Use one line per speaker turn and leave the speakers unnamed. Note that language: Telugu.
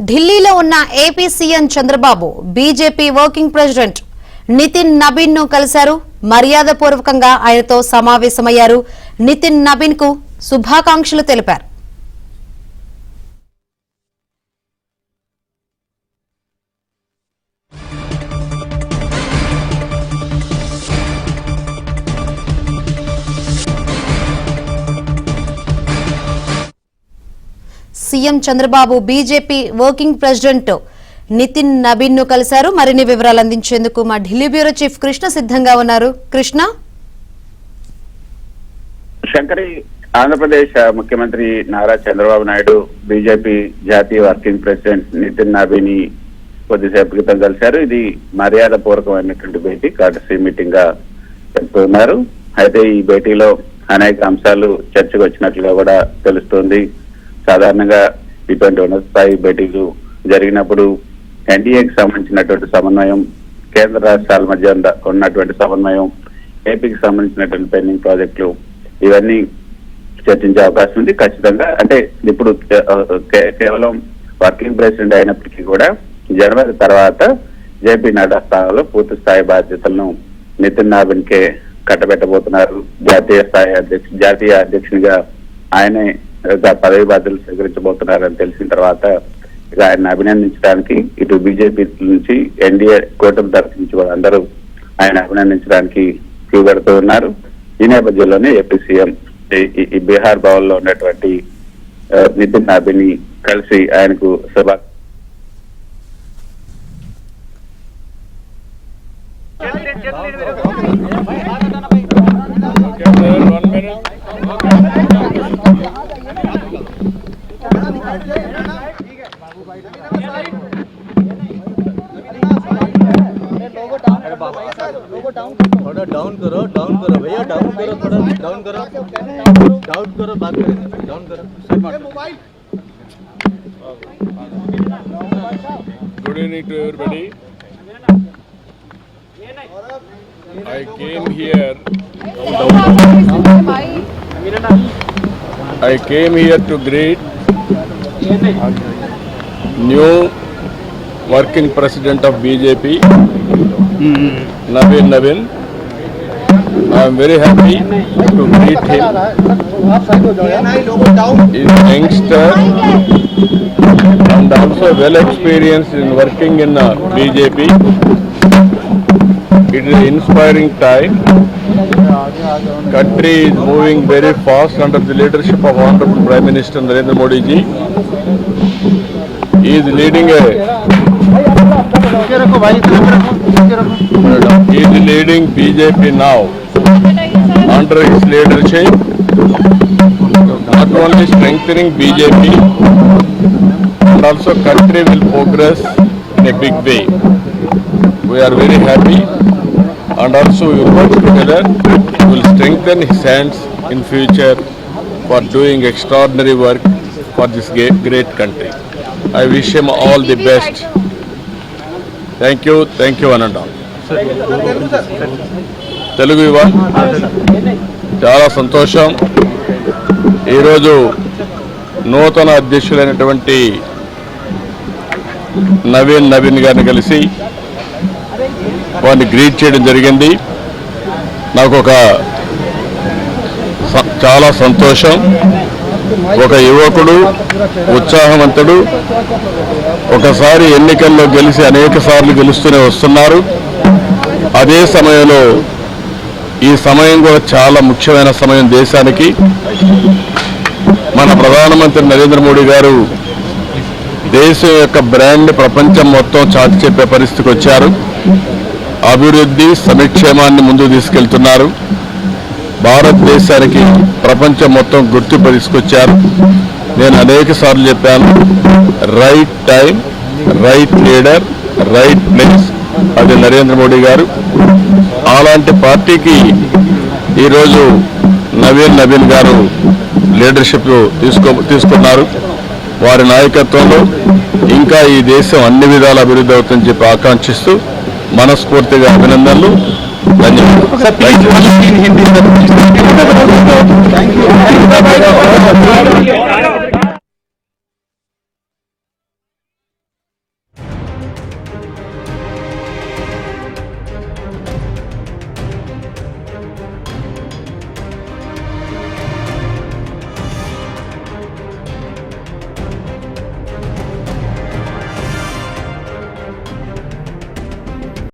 ఢిల్లీలో ఉన్న AP CM Chandrababu BJP working president Nitin Nabin ను కలిశారు. మర్యాదపూర్వకంగా ఆయనతో సమావేశమయ్యారు. నితిన్ నబీన్ కు శుభాకాంక్షలు తెలిపారు. CM Chandrababu BJP working president Nitin Nabin ను కలిశారు. మరిన్ని వివరాలు అందించేందుకు మా ఢిల్లీ బ్యూరో చీఫ్ కృష్ణ సిద్ధంగా ఉన్నారు. కృష్ణ.
శంకరి, ఆంధ్రప్రదేశ్ ముఖ్యమంత్రి నారా చంద్రబాబు నాయుడు బీజేపీ జాతీయ వర్కింగ్ ప్రెసిడెంట్ నితిన్ నబీన్ కొద్దిసేపు క్రితం కలిశారు. ఇది మర్యాద పూర్వకమైనటువంటి భేటీ, కార్టసీ మీటింగ్ గా చెప్తున్నారు. అయితే ఈ భేటీలో అనేక అంశాలు చర్చకు వచ్చినట్లుగా కూడా తెలుస్తోంది. సాధారణంగా ఇటువంటి ఉన్నత స్థాయి భేటీలు జరిగినప్పుడు ఎన్డీఏకి సంబంధించినటువంటి సమన్వయం, కేంద్ర రాష్ట్రాల మధ్య ఉన్నటువంటి సమన్వయం, ఏపీకి సంబంధించినటువంటి పెండింగ్ ప్రాజెక్టులు, ఇవన్నీ చర్చించే అవకాశం ఉంది. ఖచ్చితంగా అంటే ఇప్పుడు కేవలం వర్కింగ్ ప్రెసిడెంట్ అయినప్పటికీ కూడా జనవరి తర్వాత జేపీ నడ్డా స్థానంలో పూర్తి స్థాయి బాధ్యతలను నితిన్ నబీన్ కే కట్టబెట్టబోతున్నారు. జాతీయ అధ్యక్షునిగా ఆయనే పదవి బాధ్యతలు స్వీకరించబోతున్నారని తెలిసిన తర్వాత ఇక ఆయన అభినందించడానికి ఇటు బీజేపీ నుంచి ఎన్డీఏ కూటమి తరఫు నుంచి వాళ్ళందరూ ఆయన అభినందించడానికి క్యూ పెడుతూ ఉన్నారు. ఈ నేపథ్యంలోనే ఏపీ సీఎం ఈ బీహార్ భవన్ లో ఉన్నటువంటి నితిన్ నబీన్ కలిసి ఆయనకు
थोड़ा डाउन करो भैया, डाउन करो, थोड़ा डाउन करो, बात करेंगे, डाउन करो.
Good evening to everybody. I came here to greet new working president of BJP, Nabin. I am very happy to meet him. He is a youngster and also well experienced in working in BJP. It is an inspiring time. Country is moving very fast under the leadership of Honorable Prime Minister Narendra Modi ji. He is leading BJP now. Under his leadership, not only strengthening BJP, but also country will progress in a big way. We are very happy, and also we work together. We will strengthen his hands in future for doing extraordinary work for this great country. I wish him all the best. Thank you, one and all. Telugu ఇవాళ చాలా సంతోషం. ఈరోజు నూతన అధ్యక్షులైనటువంటి నబీన్ గారిని కలిసి వారిని గ్రీట్ చేయడం జరిగింది. నాకు చాలా సంతోషం. ఒక యువకుడు, ఉత్సాహవంతుడు, ఒకసారి ఎన్నికల్లో గెలిచి అనేక సార్లు గెలుస్తూనే వస్తున్నారు. అదే సమయంలో ఈ సమయం కూడా చాలా ముఖ్యమైన సమయం దేశానికి. మన ప్రధానమంత్రి నరేంద్ర మోడీ గారు దేశం యొక్క బ్రాండ్ ప్రపంచం మొత్తం చాటి చెప్పే పరిస్థితికి వచ్చారు. అభివృద్ధి, సంక్షేమాన్ని ముందుకు తీసుకెళ్తున్నారు. భారతదేశానికి ప్రపంచం మొత్తం గుర్తింపు తీసుకొచ్చారు. నేను అనేక సార్లు చెప్పాను, right time, right leader, right place, అది నరేంద్ర మోడీ గారు. అలాంటి పార్టీకి ఈరోజు నబీన్ గారు లీడర్షిప్ తీసుకున్నారు. వారి నాయకత్వంలో ఇంకా ఈ దేశం అన్ని విధాల అభివృద్ధి అవుతుందని చెప్పి ఆకాంక్షిస్తూ మనస్ఫూర్తిగా అభినందనలు, ధన్యవాదాలు.